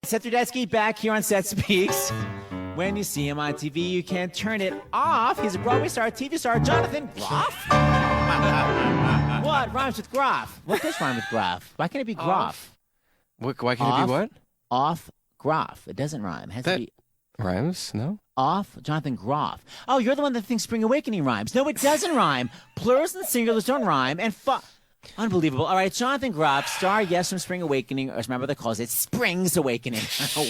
Seth Rudetsky back here on Seth Speaks. When you see him on TV, you can't turn it off. He's a Broadway star, TV star, Jonathan Groff. What rhymes with Groff? What does rhyme with Groff? Why can't it be Groff? Why can't it be what? Off Groff. It doesn't rhyme. It has to be rhymes? No? Off Jonathan Groff. Oh, you're the one that thinks Spring Awakening rhymes. No, it doesn't rhyme. Plurals and singulars don't rhyme. And unbelievable. All right, Jonathan Groff, star, yes, from Spring Awakening, or as my mother calls it, Spring's Awakening.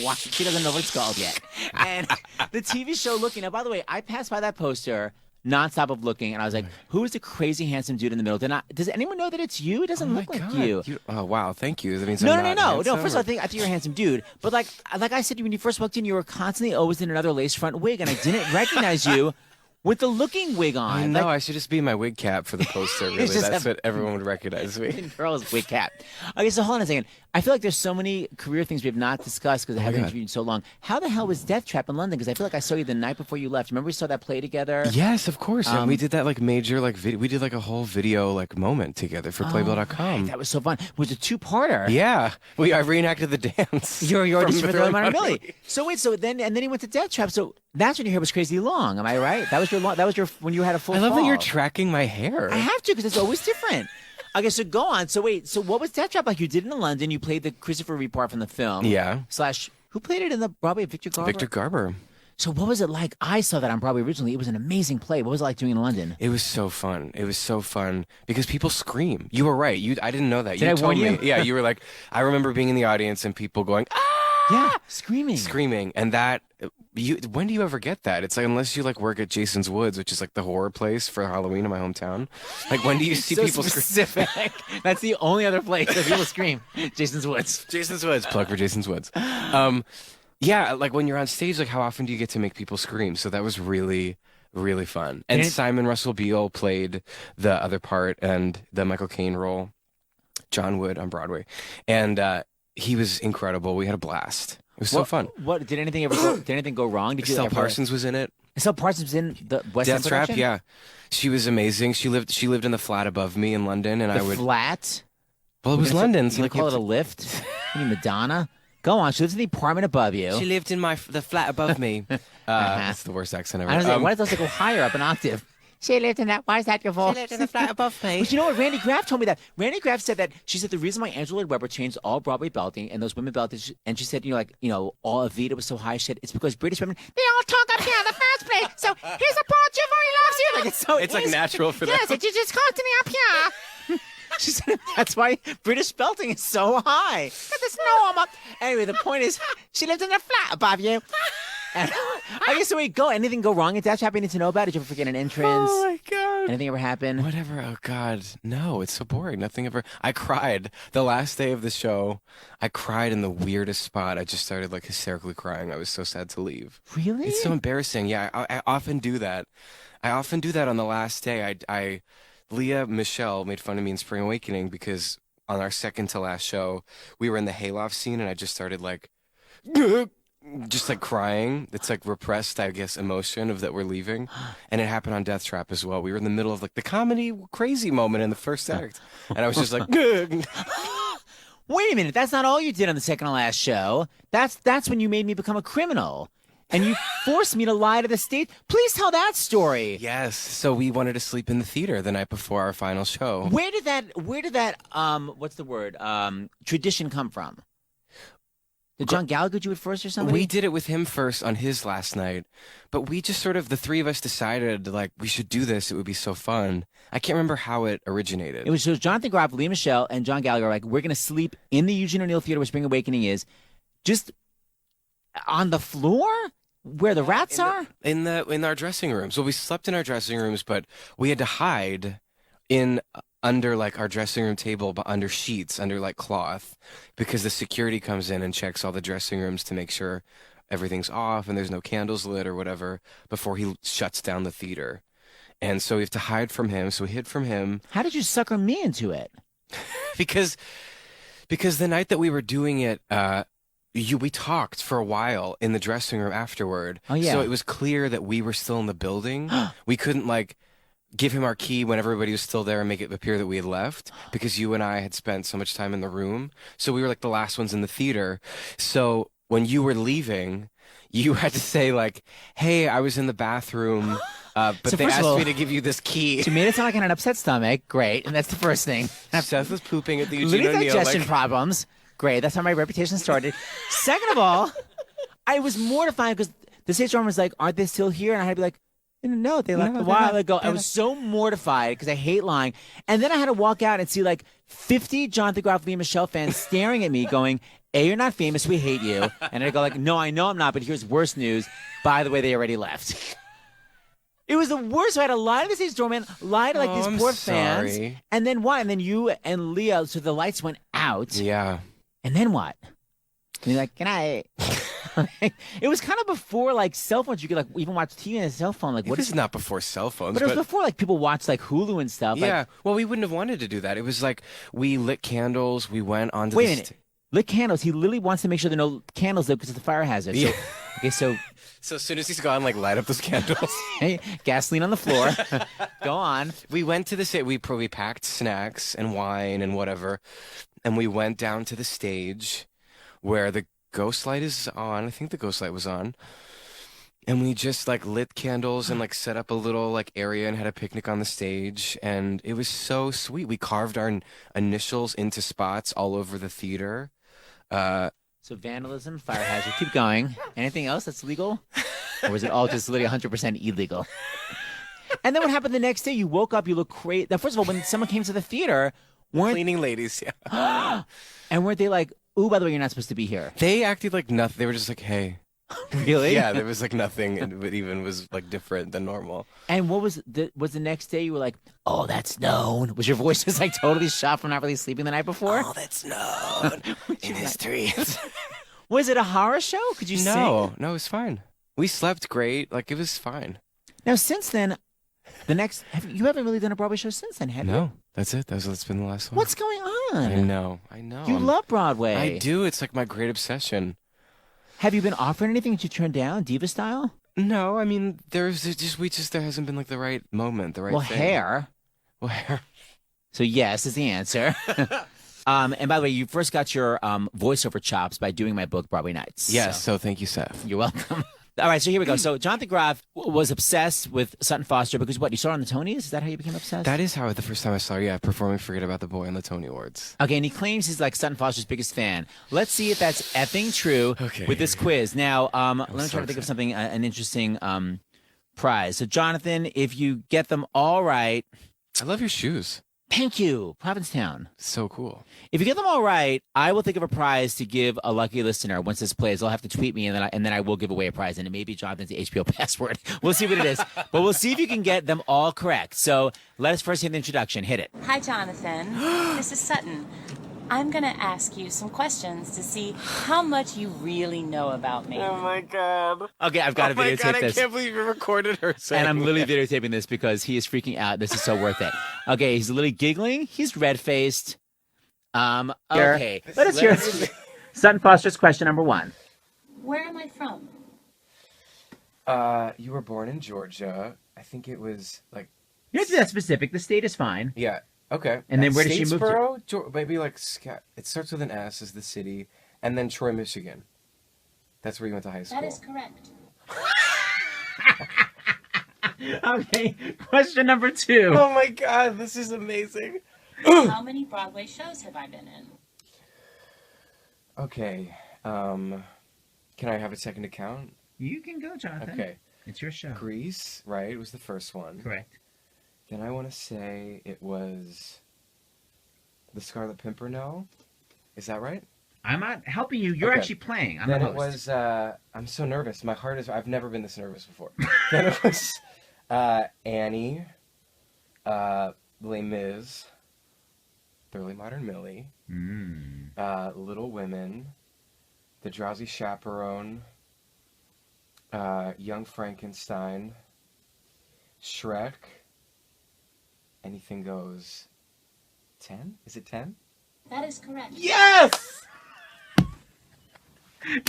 Why? She doesn't know what it's called yet. And the TV show Looking. Now, by the way, I passed by that poster nonstop of looking, and I was like, who is the crazy handsome dude in the middle? Does anyone know that it's you? It doesn't look like you. Oh, wow, thank you. That means No. handsome, First of all, I think you're a handsome dude. But like I said, when you first walked in, you were constantly always in another lace front wig, and I didn't recognize you with the Looking wig on. I know, I should just be my wig cap for the poster, really. That's what everyone would recognize me. Girl's wig cap. Okay, so hold on a second. I feel like there's so many career things we have not discussed because I haven't interviewed you so long. How the hell was Death Trap in London? Because I feel like I saw you the night before you left. Remember we saw that play together? Yes, of course. And we did that major we did a whole video moment together for Playbill.com. Right. That was so fun. It was a two-parter. Yeah. I reenacted the dance. You're audition for Thriller Modern Millie. So wait, then he went to Death Trap. So that's when your hair was crazy long. Am I right? That was your when you had a full I love fall. that you're tracking my hair. I have to because it's always different. Okay, so go on. So wait, so what was Death Trap like? You did it in London. You played the Christopher Reeve part from the film. Yeah. / who played it in the Broadway? Victor Garber? Victor Garber. So what was it like? I saw that on Broadway originally. It was an amazing play. What was it like doing it in London? It was so fun. It was so fun because people scream. You were right. I didn't know that. Did I warn you? Yeah, you were like, I remember being in the audience and people going, ah! Yeah, screaming. Screaming. And that, when do you ever get that? It's like, unless you work at Jason's Woods, which is the horror place for Halloween in my hometown. When do you see people specific. That's the only other place that people scream. Jason's Woods. Jason's Woods. Plug for Jason's Woods. Yeah, when you're on stage, how often do you get to make people scream? So that was really, really fun. And Simon Russell Beale played the other part and the Michael Caine role, John Wood on Broadway. And he was incredible. We had a blast. It was so fun. What did anything go wrong? Did you Estelle Parsons was in it. Estelle Parsons was in the West End Death Trap, production? yeah. She was amazing. She lived in the flat above me in London, and the flat? Well, it was London. So call it a lift? You mean Madonna? Go on. She lives in the apartment above you. She lived in the flat above me. That's the worst accent ever. I was like, why does it go higher up an octave? She lived in that. Why is that your fault? She lived in the flat above me. But you know what? Randy Graff told me that. Randy Graff said that she said the reason why Angela Lloyd Webber changed all Broadway belting and those women belted, and she said, all Evita was so high. She said it's because British women they all talk up here in the first place. So here's a part you very loves you. It's natural for them. Yes, it's just constantly up here. She said that's why British belting is so high. Because there's no arm up. Anyway, the point is, she lived in a flat above you. And I guess anything go wrong at Death Trap you need to know about? Did you ever forget an entrance? Oh my God. Anything ever happen? Whatever. Oh God. No, it's so boring. Nothing ever. I cried the last day of the show. I cried in the weirdest spot. I just started hysterically crying. I was so sad to leave. Really? It's so embarrassing. Yeah, I often do that. I often do that on the last day. Leah Michelle made fun of me in Spring Awakening because on our second to last show, we were in the hayloft scene and I just started just crying. It's repressed, I guess, emotion of that we're leaving. And it happened on Death Trap as well. We were in the middle of the comedy crazy moment in the first act. And I was just Wait a minute, that's not all you did on the second to last show. That's when you made me become a criminal. And you forced me to lie to the state. Please tell that story. Yes. So we wanted to sleep in the theater the night before our final show. Where did that what's the word? Tradition come from? Did John Gallagher do it first or something? We did it with him first on his last night. But we just the three of us decided, we should do this. It would be so fun. I can't remember how it originated. It was Jonathan Groff, Lee Michelle, and John Gallagher we're going to sleep in the Eugene O'Neill Theater where Spring Awakening is. Just on the floor? Where the rats are? In our dressing rooms. Well, we slept in our dressing rooms, but we had to hide under our dressing room table, but under sheets, under cloth, because the security comes in and checks all the dressing rooms to make sure everything's off and there's no candles lit or whatever before he shuts down the theater. And so we have to hide from him. So we hid from him. How did you sucker me into it? Because the night that we were doing it, we talked for a while in the dressing room afterward. Oh, yeah. So it was clear that we were still in the building. We couldn't give him our key when everybody was still there and make it appear that we had left because you and I had spent so much time in the room. So we were the last ones in the theater. So when you were leaving, you had to say like, "Hey, I was in the bathroom, but So they first of asked all- me to give you this key." She made it sound like I had an upset stomach. Great. And that's the first thing. Seth was pooping at the Eugene Little O'Neill. digestion Like, problems. Great. That's how my reputation started. Second of all, I was mortified because the stage drama was like, aren't they still here? And I had to be like, no, they left No, a they while left. ago. They I was so mortified because I hate lying. And then I had to walk out and see like 50 Jonathan Groff, Lee Michelle fans staring at me going, A, you're not famous. We hate you. And I go like, no, I know I'm not, but here's worse news. By the way, they already left. It was the worst. I had to lie to the stage doorman, lie to like these I'm poor sorry. fans. And then what? And then you and Leah, so the lights went out. yeah. And then what? And you're like, good night. It was kind of before like cell phones. You could like even watch TV on a cell phone. Like, What what is is? not before cell phones? But it was before like people watched like Hulu and stuff. yeah. Like, Well, we wouldn't have wanted to do that. It was like we lit candles. We went on to wait the a minute. Lit candles. He literally wants to make sure there are no candles there because it's a fire hazard. So, Yeah. okay, so So as soon as he's gone, like light up those candles. hey, gasoline on the floor. Go on. We went to the stage. We packed snacks and wine and whatever, and we went down to the stage where the ghost light is on. I think the ghost light was on, and we just like lit candles and like set up a little like area and had a picnic on the stage, and it was so sweet. We carved our initials into spots all over the theater. So vandalism, fire hazard. Keep going. Anything else that's legal? Or was it all just literally 100% illegal? And then what happened the next day? You woke up, you look crazy. Now, first of all, when someone came to the theater, Cleaning ladies, yeah. and weren't they like, ooh, by the way, you're not supposed to be here? They acted like nothing. They were just like, hey. Really? Yeah, there was like nothing that even was like different than normal. And what was the next day? You were like, oh, that's known. Was your voice just like totally shot from not really sleeping the night before? Oh, that's known in history. Was it a horror show? Could you sing? No, it was fine. We slept great. Like, it was fine. Now, since then, you haven't really done a Broadway show since then, have you? No, that's it. That's been the last one. What's going on? I know. You love Broadway. I do. It's like my great obsession. Have you been offered anything that you turned down, diva style? No, I mean, there hasn't been like the right moment, the right thing. Hair. Well, hair. So yes is the answer. And by the way, you first got your voiceover chops by doing my book, Broadway Nights. Yes, so thank you, Seth. You're welcome. All right, so here we go. So Jonathan Groff was obsessed with Sutton Foster because what? You saw her on the Tonys? Is that how you became obsessed? That is how the first time I saw her, performing Forget About the Boy on the Tony Awards. Okay, and he claims he's like Sutton Foster's biggest fan. Let's see if that's effing true Okay. with this quiz. Now, let me so try to think of excited. something, an interesting prize. So, Jonathan, if you get them all right, I love your shoes. thank you, Provincetown. So cool. If you get them all right, I will think of a prize to give a lucky listener. Once this plays, they'll have to tweet me, and then I will give away a prize, and it may be Jonathan's HBO password. We'll see what it is, but we'll see if you can get them all correct. So let us first hear the introduction. Hit it. Hi, Jonathan. This is Sutton. I'm going to ask you some questions to see how much you really know about me. Oh my god. Okay, I've got to videotape this. I can't believe you recorded her saying And I'm literally that. videotaping this because he is freaking out. This is so worth it. Okay, he's literally giggling. He's red-faced. Okay. Let us hear Sutton Foster's question number 1. Where am I from? You were born in Georgia. I think it was like You don't have to be that specific. The state is fine. yeah. Okay. And then where did she move to? Statesboro? Maybe like it starts with an S as the city, and then Troy, Michigan. That's where you went to high school. That is correct. Okay, question number 2. Oh my god, this is amazing. How many Broadway shows have I been in? Okay. Can I have a second to count? You can go, Jonathan. Okay. It's your show. Grease, right? Was the first one. Correct. Then I want to say it was the Scarlet Pimpernel. Is that right? I'm not helping you. You're Okay. actually playing. I'm Then the it host. was, I'm so nervous. My heart is, I've never been this nervous before. Then it was Annie, Les Mis, Thoroughly Modern Millie, Little Women, The Drowsy Chaperone, Young Frankenstein, Shrek, Anything Goes. 10? Is it 10? That is correct. Yes!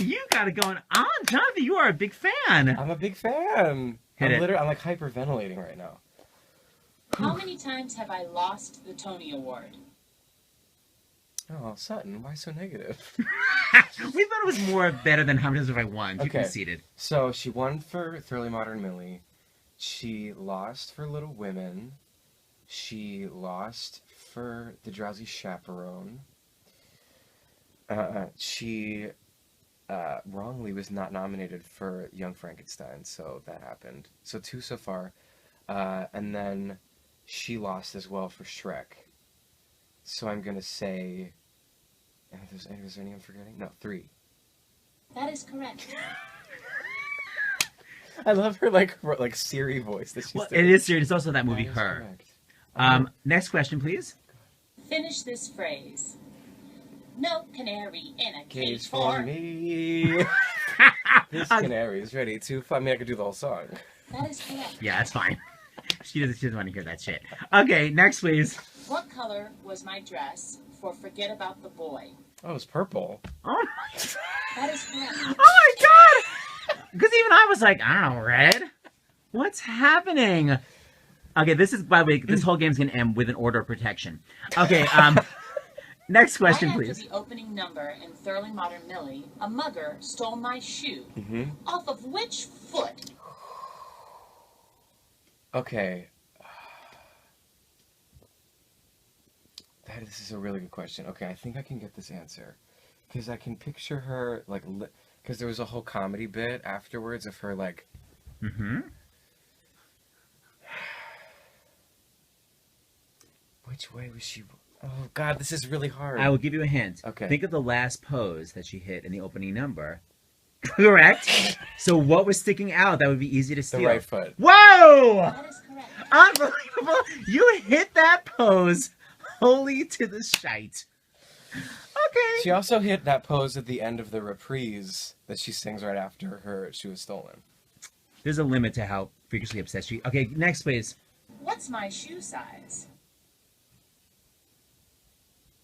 You got it going on, Jonathan. You are a big fan. I'm a big fan. Hit it. I'm like hyperventilating right now. How many times have I lost the Tony Award? Oh, Sutton, why so negative? We thought it was more better than How Many Times Have I Won. You conceded. So she won for Thoroughly Modern Millie. She lost for Little Women. She lost for The Drowsy Chaperone. She wrongly was not nominated for Young Frankenstein, so that happened. So 2 so far. And then she lost as well for Shrek. So I'm going to say... Is there any I'm forgetting? No, 3. That is correct. I love her like Siri voice that she's doing. It is serious. It's also that movie, That is Her. correct. Next question, please. Finish this phrase. No canary in a Cage cage for for... me. This canary is ready to fly. I mean, I could do the whole song. That is correct. Yeah, that's fine. She doesn't want to hear that shit. Okay, next, please. What color was my dress for Forget About the Boy? Oh, it's purple. Oh my, That is correct. oh my god! Because even I was like, I don't know, red? What's happening? Okay, this is, by the way, this whole game's going to end with an order of protection. Okay, next question, Right please. after the opening number in Thoroughly Modern Millie, a mugger stole my shoe. Off of which foot? Okay. This is a really good question. Okay, I think I can get this answer. Because I can picture her, like, because there was a whole comedy bit afterwards of her, like... Which way was she... Oh, God, this is really hard. I will give you a hint. Okay. Think of the last pose that she hit in the opening number. Correct. So what was sticking out that would be easy to steal? The right foot. Whoa! That is correct. Unbelievable. You hit that pose holy to the shite. Okay. She also hit that pose at the end of the reprise that she sings right after her shoe was stolen. There's a limit to how freakishly obsessed she... Okay, next, please. What's my shoe size?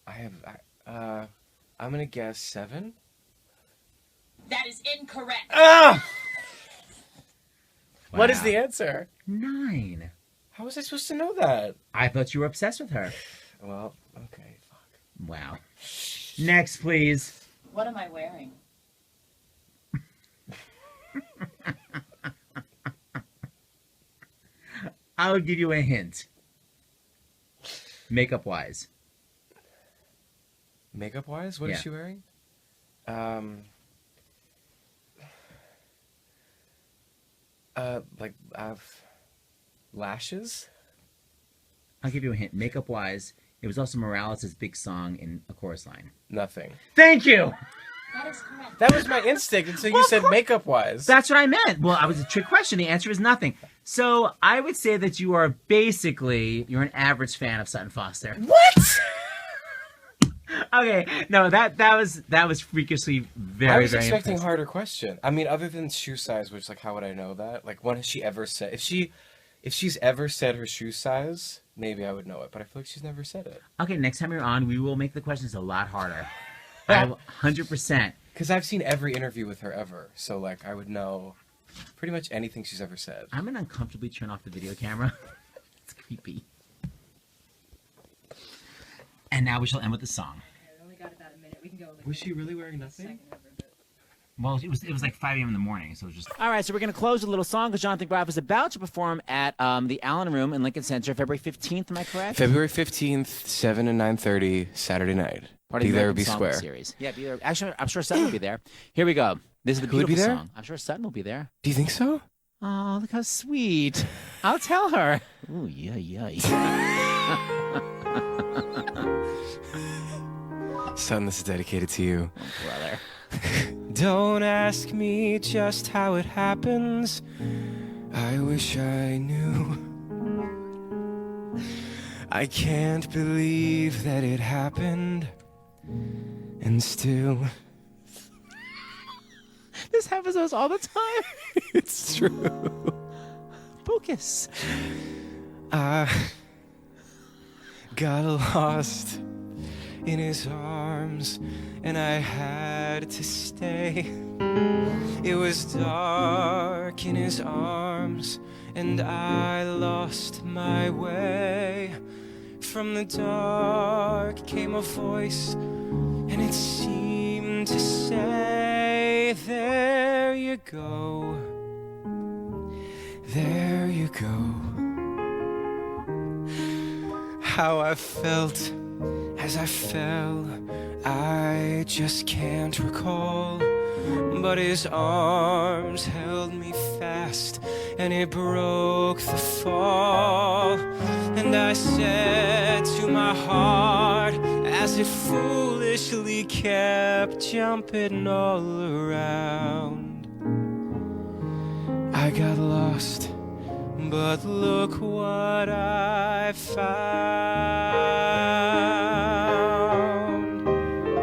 I'm gonna guess 7. That is incorrect. Ah! Wow. What is the answer? 9. How was I supposed to know that? I thought you were obsessed with her. Well, okay, fuck. Wow. Next, please. What am I wearing? I'll give you a hint. Makeup-wise. Makeup-wise, what is she wearing? Lashes? I'll give you a hint. Makeup-wise, it was also Morales' big song in a chorus line. Nothing. Thank you! That is correct. That was my instinct until you said makeup-wise. That's what I meant. Well, I was a trick question. The answer is nothing. So I would say that you are basically, you're an average fan of Sutton Foster. What? Okay, no, that was freakishly very, I was very expecting a impressive. harder question. I mean, other than shoe size, which, like, how would I know that? Like, when has she ever said... If she's ever said her shoe size, maybe I would know it. But I feel like she's never said it. Okay, next time you're on, we will make the questions a lot harder. I will 100%. Because I've seen every interview with her ever. So, like, I would know pretty much anything she's ever said. I'm going to uncomfortably turn off the video camera. It's creepy. And now we shall end with the song. We only got about a minute. We can go. Like, Was she really wearing nothing? second over, but... Well, it was like 5 a.m. in the morning, so it was just... All right, so we're going to close with a little song because Jonathan Groff is about to perform at the Allen Room in Lincoln Center February 15th, am I correct? February 15th, 7 and 9:30, Saturday night. Part of Be the there or American be Song square. Series. Yeah, be there. Actually, I'm sure Sutton will be there. Here we go. This is the Who would beautiful be there? song. I'm sure Sutton will be there. Do you think so? Oh, look how sweet. I'll tell her. Ooh, yay. Son, this is dedicated to you. Oh, brother. Don't ask me just how it happens. I wish I knew. I can't believe that it happened. And still, This happens to us all the time. it's true. Focus. I got lost in his arms, and I had to stay. It was dark in his arms, and I lost my way. from the dark came a voice, and it seemed to say, there you go, there you go. How I felt as I fell, I just can't recall. But his arms held me fast, and it broke the fall. And I said to my heart, as it foolishly kept jumping all around, I got lost, but look what I found.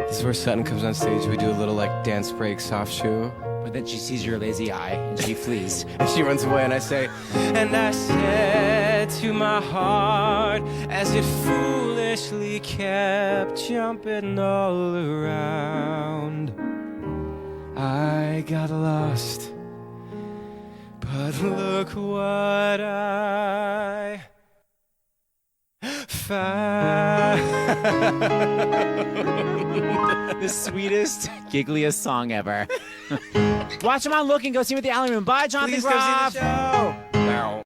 This is where Sutton comes on stage. We do a little like dance break, soft shoe. But then she sees your lazy eye and she flees. And she runs away, and I say, and I said to my heart, as it foolishly kept jumping all around, I got lost, but look what I found. The sweetest, giggliest song ever. Watch him on Look and go see him at the Alley Room. Bye, Jonathan Please come see Groff. the show.